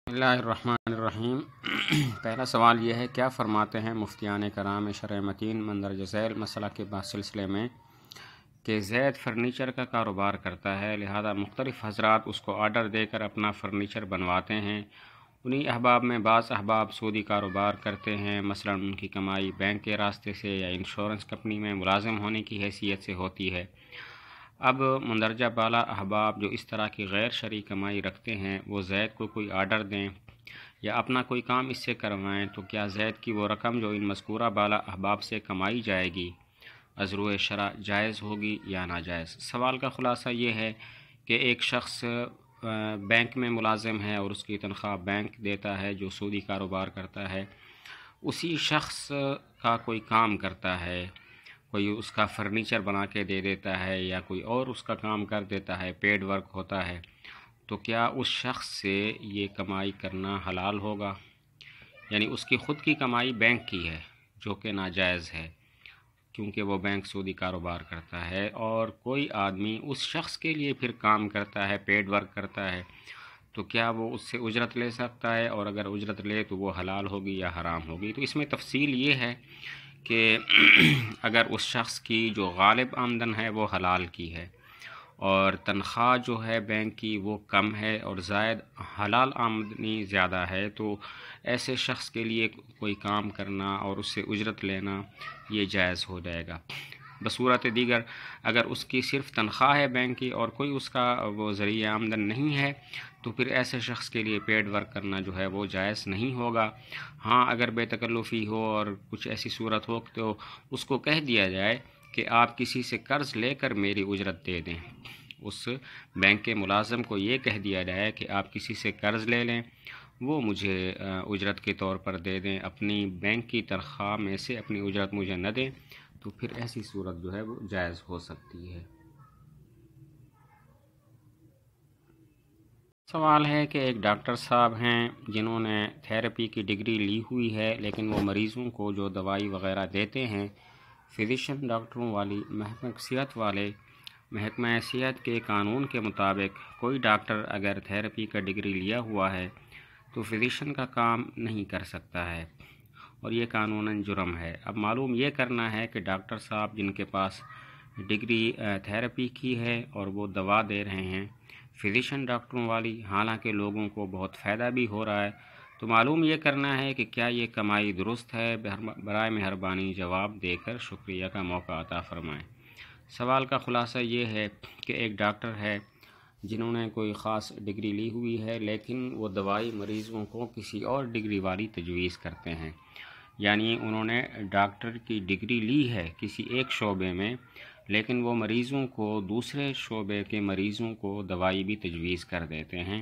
بسم اللہ الرحمن الرحیم۔ پہلا سوال یہ ہے، کیا فرماتے ہیں مفتیان کرام شرع متین مندرجہ ذیل مسئلہ کے بعد سلسلے میں کہ زید فرنیچر کا کاروبار کرتا ہے، لہذا مختلف حضرات اس کو آرڈر دے کر اپنا فرنیچر بنواتے ہیں۔ انہی احباب میں بعض احباب سودی کاروبار کرتے ہیں، مثلا ان کی کمائی بینک کے راستے سے یا انشورنس کمپنی میں ملازم ہونے کی حیثیت سے ہوتی ہے۔ اب مندرجہ بالا احباب جو اس طرح کی غیر شرعی کمائی رکھتے ہیں، وہ زید کو کوئی آرڈر دیں یا اپنا کوئی کام اس سے کروائیں، تو کیا زید کی وہ رقم جو ان مذکورہ بالا احباب سے کمائی جائے گی از روئے شرع جائز ہوگی یا ناجائز؟ سوال کا خلاصہ یہ ہے کہ ایک شخص بینک میں ملازم ہے اور اس کی تنخواہ بینک دیتا ہے جو سودی کاروبار کرتا ہے۔ اسی شخص کا کوئی کام کرتا ہے، کوئی اس کا فرنیچر بنا کے دے دیتا ہے یا کوئی اور اس کا کام کر دیتا ہے، پیڈ ورک ہوتا ہے، تو کیا اس شخص سے یہ کمائی کرنا حلال ہوگا؟ یعنی اس کی خود کی کمائی بینک کی ہے جو کہ ناجائز ہے، کیونکہ وہ بینک سودی کاروبار کرتا ہے، اور کوئی آدمی اس شخص کے لیے پھر کام کرتا ہے، پیڈ ورک کرتا ہے، تو کیا وہ اس سے اجرت لے سکتا ہے؟ اور اگر اجرت لے تو وہ حلال ہوگی یا حرام ہوگی؟ تو اس میں تفصیل یہ ہے کہ اگر اس شخص کی جو غالب آمدن ہے وہ حلال کی ہے اور تنخواہ جو ہے بینک کی وہ کم ہے اور زائد حلال آمدنی زیادہ ہے، تو ایسے شخص کے لیے کوئی کام کرنا اور اس سے اجرت لینا یہ جائز ہو جائے گا۔ بصورت دیگر اگر اس کی صرف تنخواہ ہے بینک کی اور کوئی اس کا وہ ذریعہ آمدن نہیں ہے، تو پھر ایسے شخص کے لیے پیڈ ورک کرنا جو ہے وہ جائز نہیں ہوگا۔ ہاں، اگر بے تکلفی ہو اور کچھ ایسی صورت ہو تو اس کو کہہ دیا جائے کہ آپ کسی سے قرض لے کر میری اجرت دے دیں۔ اس بینک کے ملازم کو یہ کہہ دیا جائے کہ آپ کسی سے قرض لے لیں، وہ مجھے اجرت کے طور پر دے دیں، اپنی بینک کی تنخواہ میں سے اپنی اجرت مجھے نہ دیں، تو پھر ایسی صورت جو ہے وہ جائز ہو سکتی ہے۔ سوال ہے کہ ایک ڈاکٹر صاحب ہیں جنہوں نے تھیراپی کی ڈگری لی ہوئی ہے، لیکن وہ مریضوں کو جو دوائی وغیرہ دیتے ہیں، فزیشین ڈاکٹروں والی محکمہ صحت کے قانون کے مطابق کوئی ڈاکٹر اگر تھیراپی کا ڈگری لیا ہوا ہے تو فزیشین کا کام نہیں کر سکتا ہے، اور یہ قانوناً جرم ہے۔ اب معلوم یہ کرنا ہے کہ ڈاکٹر صاحب جن کے پاس ڈگری تھیراپی کی ہے اور وہ دوا دے رہے ہیں فزیشین ڈاکٹروں والی، حالانکہ لوگوں کو بہت فائدہ بھی ہو رہا ہے، تو معلوم یہ کرنا ہے کہ کیا یہ کمائی درست ہے؟ برائے مہربانی جواب دے کر شکریہ کا موقع عطا فرمائیں۔ سوال کا خلاصہ یہ ہے کہ ایک ڈاکٹر ہے جنہوں نے کوئی خاص ڈگری لی ہوئی ہے، لیکن وہ دوائی مریضوں کو کسی اور ڈگری والی تجویز کرتے ہیں، یعنی انہوں نے ڈاکٹر کی ڈگری لی ہے کسی ایک شعبے میں، لیکن وہ مریضوں کو دوسرے شعبے کے مریضوں کو دوائی بھی تجویز کر دیتے ہیں،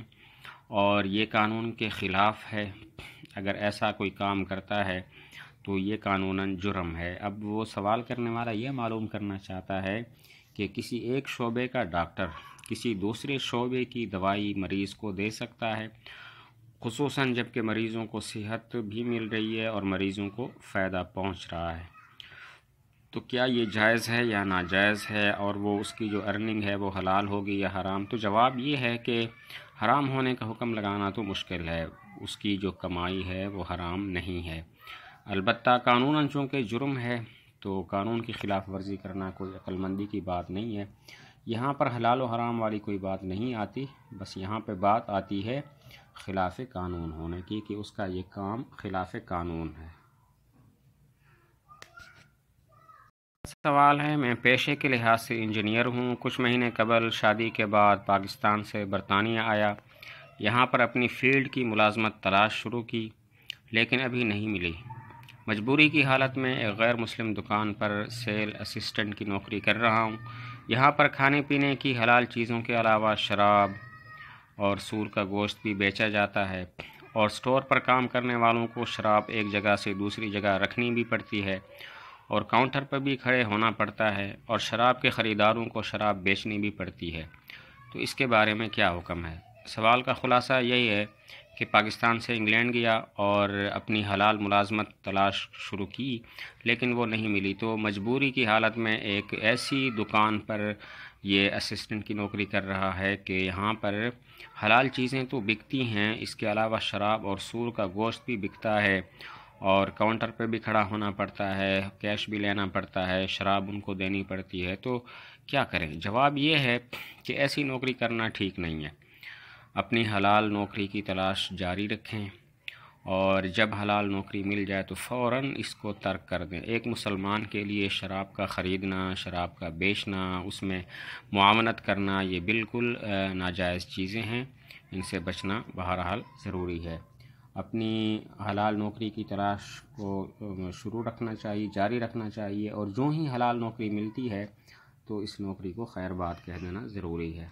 اور یہ قانون کے خلاف ہے۔ اگر ایسا کوئی کام کرتا ہے تو یہ قانوناً جرم ہے۔ اب وہ سوال کرنے والا یہ معلوم کرنا چاہتا ہے کہ کسی ایک شعبے کا ڈاکٹر کسی دوسرے شعبے کی دوائی مریض کو دے سکتا ہے، خصوصاً جب کہ مریضوں کو صحت بھی مل رہی ہے اور مریضوں کو فائدہ پہنچ رہا ہے، تو کیا یہ جائز ہے یا ناجائز ہے؟ اور وہ اس کی جو ارننگ ہے وہ حلال ہوگی یا حرام؟ تو جواب یہ ہے کہ حرام ہونے کا حکم لگانا تو مشکل ہے، اس کی جو کمائی ہے وہ حرام نہیں ہے، البتہ قانوناً چونکہ جرم ہے تو قانون کی خلاف ورزی کرنا کوئی عقل مندی کی بات نہیں ہے۔ یہاں پر حلال و حرام والی کوئی بات نہیں آتی، بس یہاں پہ بات آتی ہے خلاف قانون ہونے کی، کہ اس کا یہ کام خلاف قانون ہے۔ سوال ہے، میں پیشے کے لحاظ سے انجینئر ہوں، کچھ مہینے قبل شادی کے بعد پاکستان سے برطانیہ آیا، یہاں پر اپنی فیلڈ کی ملازمت تلاش شروع کی، لیکن ابھی نہیں ملی۔ مجبوری کی حالت میں ایک غیر مسلم دکان پر سیل اسسٹنٹ کی نوکری کر رہا ہوں۔ یہاں پر کھانے پینے کی حلال چیزوں کے علاوہ شراب اور سور کا گوشت بھی بیچا جاتا ہے، اور سٹور پر کام کرنے والوں کو شراب ایک جگہ سے دوسری جگہ رکھنی بھی پڑتی ہے، اور کاؤنٹر پر بھی کھڑے ہونا پڑتا ہے، اور شراب کے خریداروں کو شراب بیچنی بھی پڑتی ہے، تو اس کے بارے میں کیا حکم ہے؟ سوال کا خلاصہ یہی ہے کہ پاکستان سے انگلینڈ گیا اور اپنی حلال ملازمت تلاش شروع کی، لیکن وہ نہیں ملی، تو مجبوری کی حالت میں ایک ایسی دکان پر یہ اسسٹنٹ کی نوکری کر رہا ہے کہ یہاں پر حلال چیزیں تو بکتی ہیں، اس کے علاوہ شراب اور سور کا گوشت بھی بکتا ہے، اور کاؤنٹر پہ بھی کھڑا ہونا پڑتا ہے، کیش بھی لینا پڑتا ہے، شراب ان کو دینی پڑتی ہے، تو کیا کریں؟ جواب یہ ہے کہ ایسی نوکری کرنا ٹھیک نہیں ہے۔ اپنی حلال نوکری کی تلاش جاری رکھیں، اور جب حلال نوکری مل جائے تو فوراً اس کو ترک کر دیں۔ ایک مسلمان کے لیے شراب کا خریدنا، شراب کا بیچنا، اس میں معاونت کرنا، یہ بالکل ناجائز چیزیں ہیں، ان سے بچنا بہرحال ضروری ہے۔ اپنی حلال نوکری کی تلاش کو شروع رکھنا چاہیے، جاری رکھنا چاہیے، اور جو ہی حلال نوکری ملتی ہے تو اس نوکری کو خیر بات کہہ دینا ضروری ہے۔